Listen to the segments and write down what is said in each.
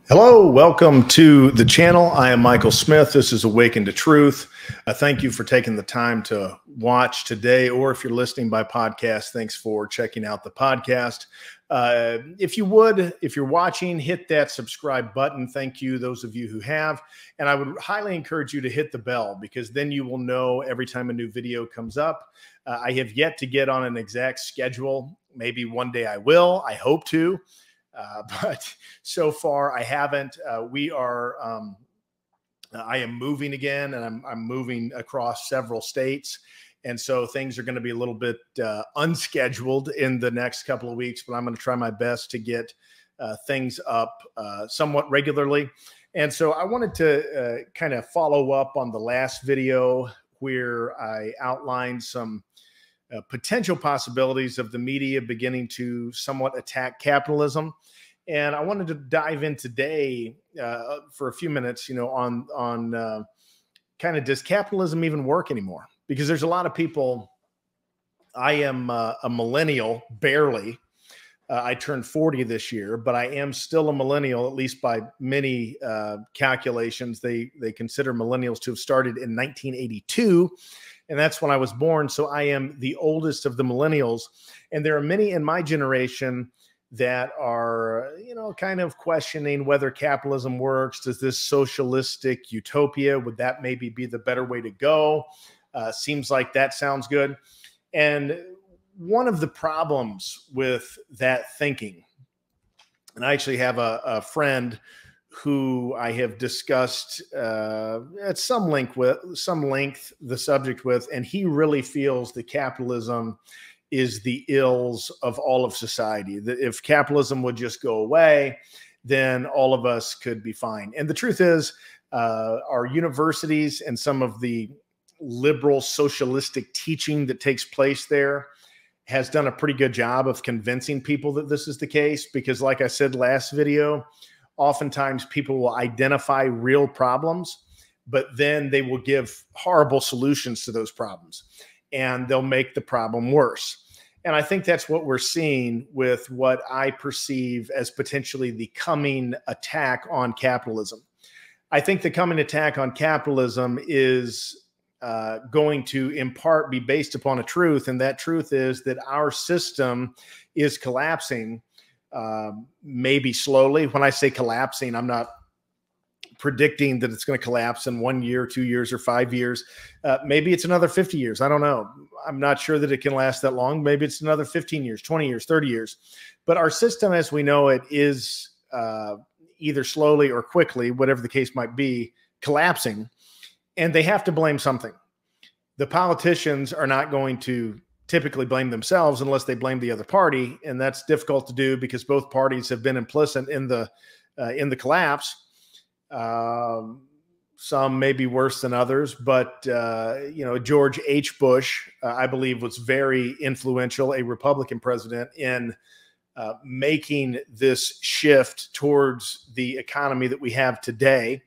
Hello, welcome to the channel. I am Michael Smith. This is Awaken to Truth. Thank you for taking the time to watch today, or if you're listening by podcast, thanks for checking out the podcast. If you're watching, hit that subscribe button. Thank you, those of you who have. And I would highly encourage you to hit the bell, because then you will know every time a new video comes up. I have yet to get on an exact schedule. Maybe one day I will. I hope to. But so far I haven't. I am moving again, and I'm moving across several states. And so things are going to be a little bit unscheduled in the next couple of weeks, but I'm going to try my best to get things up somewhat regularly. And so I wanted to kind of follow up on the last video where I outlined some potential possibilities of the media beginning to somewhat attack capitalism. And I wanted to dive in today for a few minutes, on kind of, does capitalism even work anymore? Because there's a lot of people. I am a millennial, barely. I turned 40 this year, but I am still a millennial, at least by many calculations. They consider millennials to have started in 1982. And that's when I was born. So I am the oldest of the millennials. And there are many in my generation that are, kind of questioning whether capitalism works. Does this socialistic utopia, would that maybe be the better way to go? Seems like that sounds good. And one of the problems with that thinking, and I actually have a friend who I have discussed at some length the subject with, and he really feels that capitalism is the ills of all of society. That if capitalism would just go away, then all of us could be fine. And the truth is, our universities and some of the liberal socialistic teaching that takes place there has done a pretty good job of convincing people that this is the case. Because like I said last video, oftentimes people will identify real problems, but then they will give horrible solutions to those problems, and they'll make the problem worse. And I think that's what we're seeing with what I perceive as potentially the coming attack on capitalism. I think the coming attack on capitalism is going to, in part, be based upon a truth, and that truth is that our system is collapsing. Maybe slowly. When I say collapsing, I'm not predicting that it's going to collapse in 1 year, 2 years, or 5 years. Maybe it's another 50 years. I don't know. I'm not sure that it can last that long. Maybe it's another 15 years, 20 years, 30 years. But our system as we know it is either slowly or quickly, whatever the case might be, collapsing. And they have to blame something. The politicians are not going to typically blame themselves unless they blame the other party, and that's difficult to do because both parties have been implicit in the collapse. Some may be worse than others, but George H. Bush, I believe, was very influential, a Republican president, in making this shift towards the economy that we have today,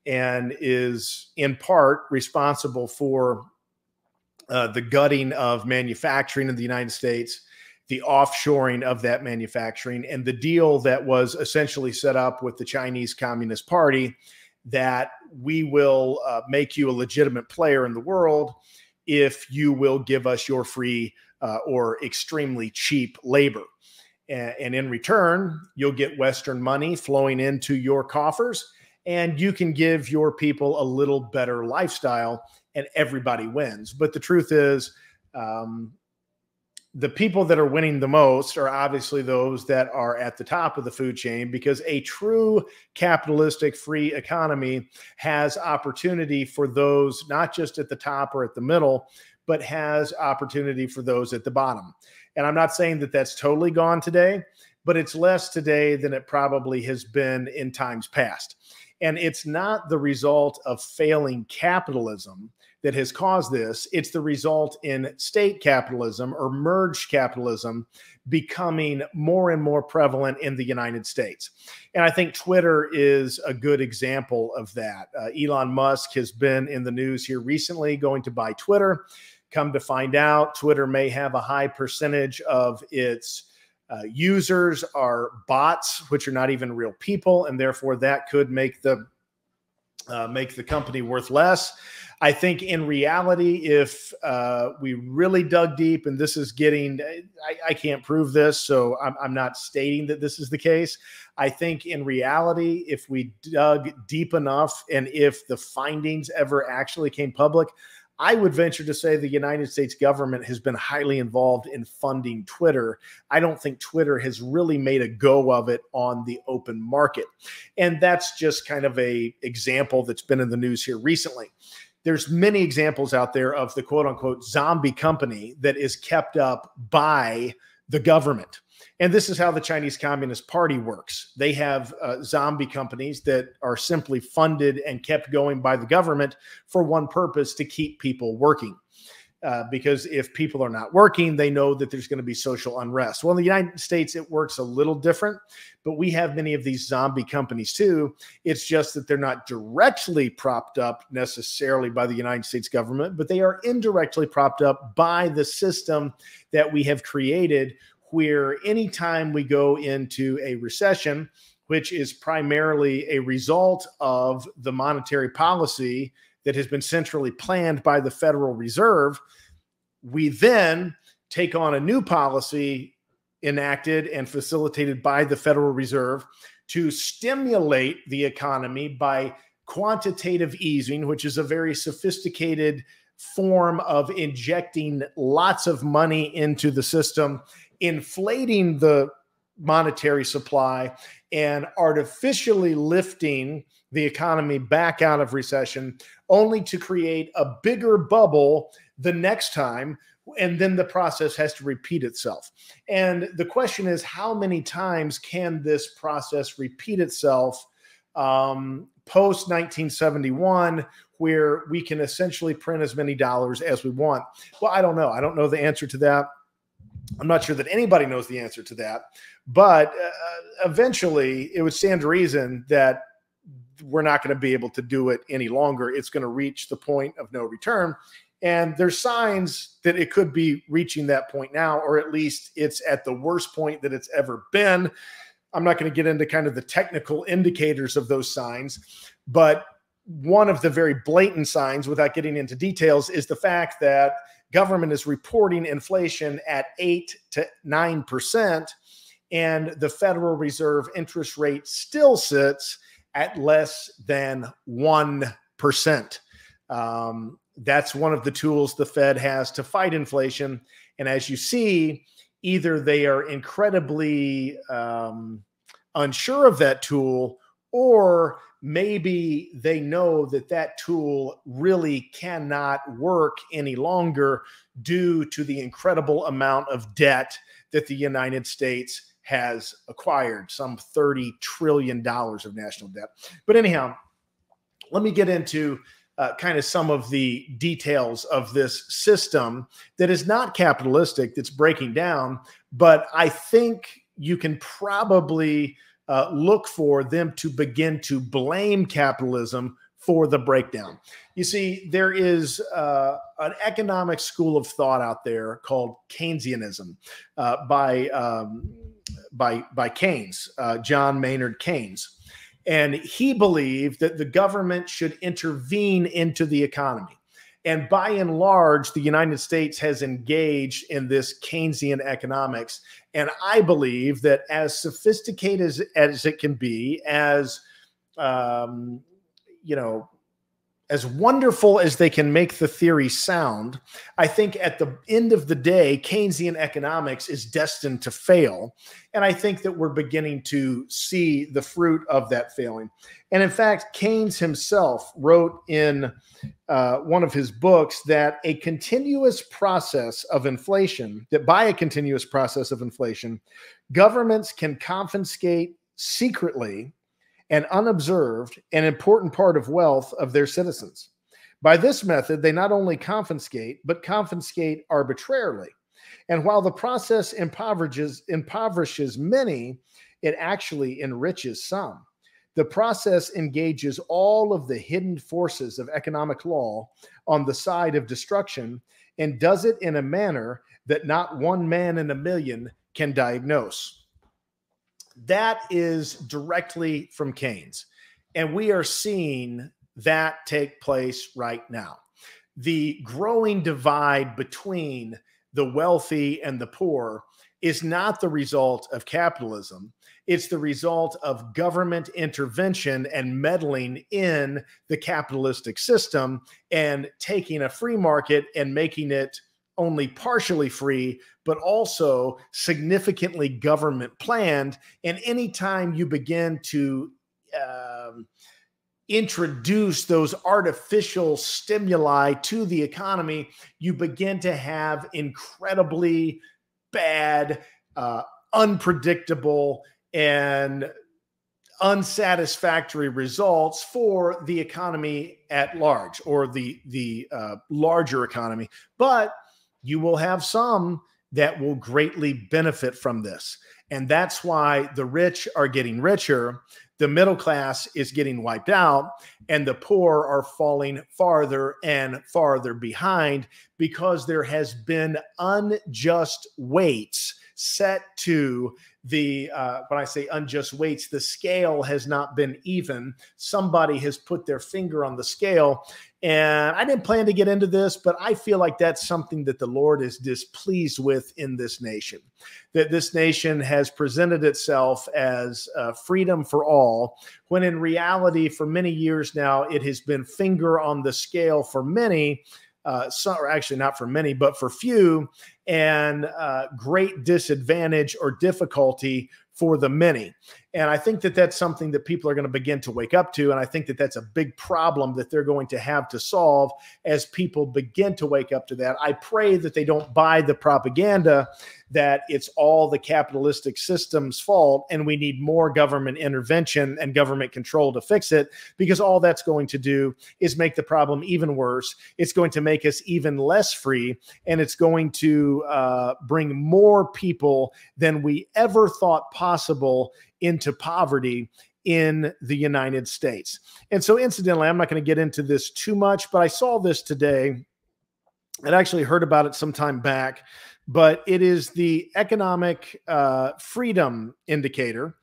and is in part responsible for the gutting of manufacturing in the United States, the offshoring of that manufacturing, and the deal that was essentially set up with the Chinese Communist Party that we will make you a legitimate player in the world if you will give us your free or extremely cheap labor. And in return, you'll get Western money flowing into your coffers, and you can give your people a little better lifestyle, and everybody wins. But the truth is, the people that are winning the most are obviously those that are at the top of the food chain, because a true capitalistic free economy has opportunity for those not just at the top or at the middle, but has opportunity for those at the bottom. And I'm not saying that that's totally gone today, but it's less today than it probably has been in times past. And it's not the result of failing capitalism that has caused this. It's the result in state capitalism or merged capitalism becoming more and more prevalent in the United States. And I think Twitter is a good example of that. Elon Musk has been in the news here recently going to buy Twitter. Come to find out, Twitter may have a high percentage of its users are bots, which are not even real people, and therefore that could make the company worth less. I think in reality, if we really dug deep, and this is getting, I can't prove this, so I'm not stating that this is the case. I think in reality, if we dug deep enough and if the findings ever actually came public, I would venture to say the United States government has been highly involved in funding Twitter. I don't think Twitter has really made a go of it on the open market. And that's just kind of a example that's been in the news here recently. There's many examples out there of the quote unquote zombie company that is kept up by the government. And this is how the Chinese Communist Party works. They have zombie companies that are simply funded and kept going by the government for one purpose: to keep people working. Because if people are not working, they know that there's going to be social unrest. Well, in the United States, it works a little different, but we have many of these zombie companies too. It's just that they're not directly propped up necessarily by the United States government, but they are indirectly propped up by the system that we have created, where anytime we go into a recession, which is primarily a result of the monetary policy that has been centrally planned by the Federal Reserve, we then take on a new policy enacted and facilitated by the Federal Reserve to stimulate the economy by quantitative easing, which is a very sophisticated form of injecting lots of money into the system, inflating the monetary supply, and artificially lifting the economy back out of recession, only to create a bigger bubble the next time. And then the process has to repeat itself. And the question is, how many times can this process repeat itself post 1971, where we can essentially print as many dollars as we want? Well, I don't know. I don't know the answer to that. I'm not sure that anybody knows the answer to that, but eventually it would stand to reason that we're not going to be able to do it any longer. It's going to reach the point of no return. And there's signs that it could be reaching that point now, or at least it's at the worst point that it's ever been. I'm not going to get into kind of the technical indicators of those signs, but one of the very blatant signs, without getting into details, is the fact that government is reporting inflation at 8 to 9%, and the Federal Reserve interest rate still sits at less than 1%. That's one of the tools the Fed has to fight inflation. And as you see, either they are incredibly unsure of that tool, or maybe they know that that tool really cannot work any longer due to the incredible amount of debt that the United States has acquired, some $30 trillion of national debt. But anyhow, let me get into kind of some of the details of this system that is not capitalistic, that's breaking down, but I think you can probably look for them to begin to blame capitalism for the breakdown. You see, there is an economic school of thought out there called Keynesianism by Keynes, John Maynard Keynes. And he believed that the government should intervene into the economy. And by and large, the United States has engaged in this Keynesian economics. And I believe that as sophisticated as it can be, as as wonderful as they can make the theory sound, I think at the end of the day, Keynesian economics is destined to fail. And I think that we're beginning to see the fruit of that failing. And in fact, Keynes himself wrote in one of his books that by a continuous process of inflation, governments can confiscate secretly and unobserved an important part of wealth of their citizens. By this method, they not only confiscate, but confiscate arbitrarily. And while the process impoverishes many, it actually enriches some. The process engages all of the hidden forces of economic law on the side of destruction, and does it in a manner that not one man in a million can diagnose. That is directly from Keynes. And we are seeing that take place right now. The growing divide between the wealthy and the poor is not the result of capitalism. It's the result of government intervention and meddling in the capitalistic system and taking a free market and making it only partially free, but also significantly government planned. And anytime you begin to introduce those artificial stimuli to the economy, you begin to have incredibly bad, unpredictable, and unsatisfactory results for the economy at large, or the larger economy. But you will have some that will greatly benefit from this. And that's why the rich are getting richer, the middle class is getting wiped out, and the poor are falling farther and farther behind, because there has been unjust weights set to the, when I say unjust weights, the scale has not been even. Somebody has put their finger on the scale. And I didn't plan to get into this, but I feel like that's something that the Lord is displeased with in this nation. That this nation has presented itself as freedom for all, when in reality, for many years now, it has been finger on the scale for many, or actually not for many, but for few, and great disadvantage or difficulty for the many. And I think that that's something that people are going to begin to wake up to. And I think that that's a big problem that they're going to have to solve as people begin to wake up to that. I pray that they don't buy the propaganda that it's all the capitalistic system's fault and we need more government intervention and government control to fix it, because all that's going to do is make the problem even worse. It's going to make us even less free, and it's going to bring more people than we ever thought possible into poverty in the United States. And so incidentally, I'm not going to get into this too much, but I saw this today. I'd actually heard about it some time back, but it is the economic freedom indicator.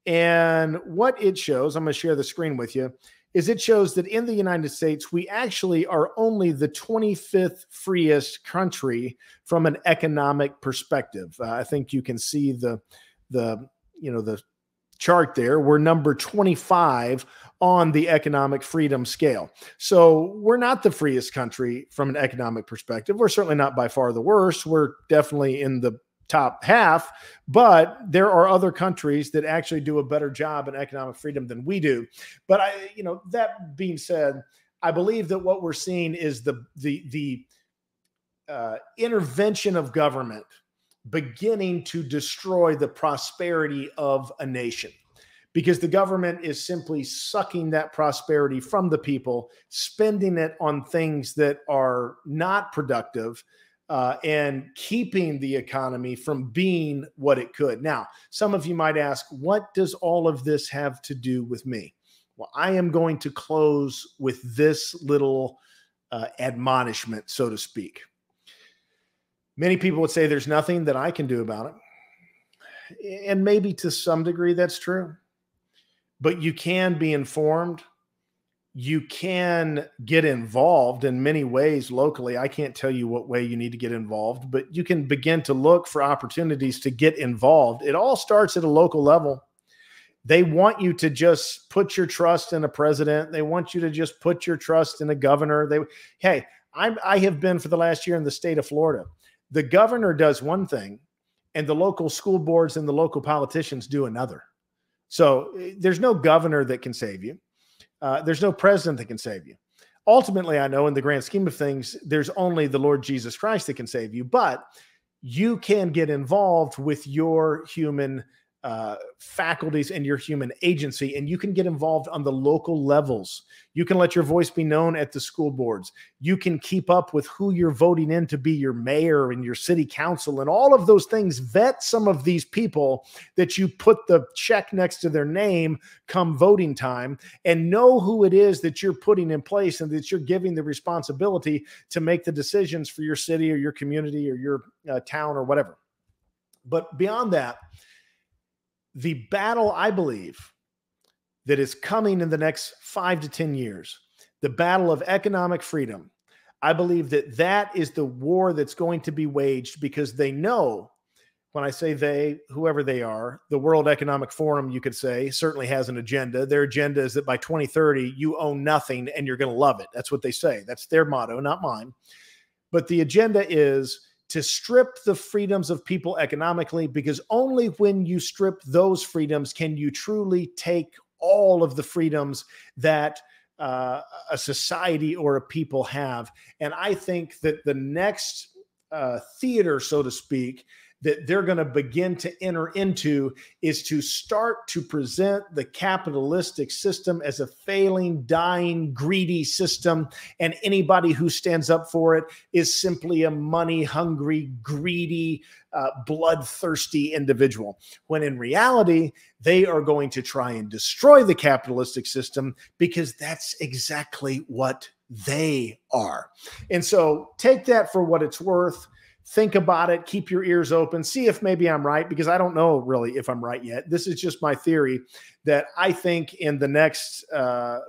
And what it shows, I'm going to share the screen with you, is it shows that in the United States, we actually are only the 25th freest country from an economic perspective. I think you can see the chart there. We're number 25 on the economic freedom scale. So we're not the freest country from an economic perspective. We're certainly not by far the worst. We're definitely in the top half, but there are other countries that actually do a better job in economic freedom than we do. But that being said, I believe that what we're seeing is the intervention of government beginning to destroy the prosperity of a nation, because the government is simply sucking that prosperity from the people, spending it on things that are not productive, and keeping the economy from being what it could. Now, some of you might ask, what does all of this have to do with me? Well, I am going to close with this little admonishment, so to speak. Many people would say there's nothing that I can do about it. And maybe to some degree that's true. But you can be informed. You can get involved in many ways locally. I can't tell you what way you need to get involved, but you can begin to look for opportunities to get involved. It all starts at a local level. They want you to just put your trust in a president. They want you to just put your trust in a governor. I have been for the last year in the state of Florida. The governor does one thing, and the local school boards and the local politicians do another. So there's no governor that can save you. There's no president that can save you. Ultimately, I know in the grand scheme of things, there's only the Lord Jesus Christ that can save you, but you can get involved with your human faculties and your human agency, and you can get involved on the local levels. You can let your voice be known at the school boards. You can keep up with who you're voting in to be your mayor and your city council and all of those things. Vet some of these people that you put the check next to their name come voting time, and know who it is that you're putting in place and that you're giving the responsibility to make the decisions for your city or your community or your town or whatever. But beyond that, the battle, I believe, that is coming in the next 5 to 10 years, the battle of economic freedom, I believe that that is the war that's going to be waged, because they know, when I say they, whoever they are, the World Economic Forum, you could say, certainly has an agenda. Their agenda is that by 2030, you own nothing and you're going to love it. That's what they say. That's their motto, not mine. But the agenda is to strip the freedoms of people economically, because only when you strip those freedoms can you truly take all of the freedoms that a society or a people have. And I think that the next theater, so to speak, that they're going to begin to enter into is to start to present the capitalistic system as a failing, dying, greedy system. And anybody who stands up for it is simply a money-hungry, greedy, bloodthirsty individual. When in reality, they are going to try and destroy the capitalistic system, because that's exactly what they are. And so take that for what it's worth. Think about it. Keep your ears open. See if maybe I'm right, because I don't know really if I'm right yet. This is just my theory that I think in the next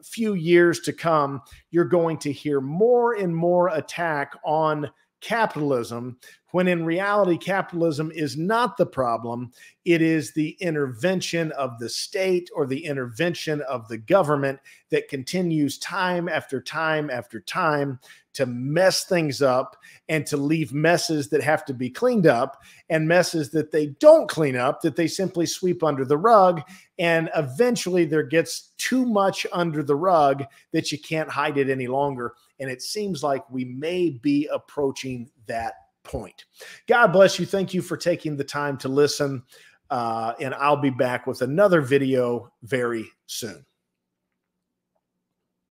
few years to come, you're going to hear more and more attack on capitalism, when in reality, capitalism is not the problem. It is the intervention of the state or the intervention of the government that continues time after time after time to mess things up and to leave messes that have to be cleaned up, and messes that they don't clean up, that they simply sweep under the rug. And eventually there gets too much under the rug that you can't hide it any longer. And it seems like we may be approaching that point. God bless you. Thank you for taking the time to listen. And I'll be back with another video very soon.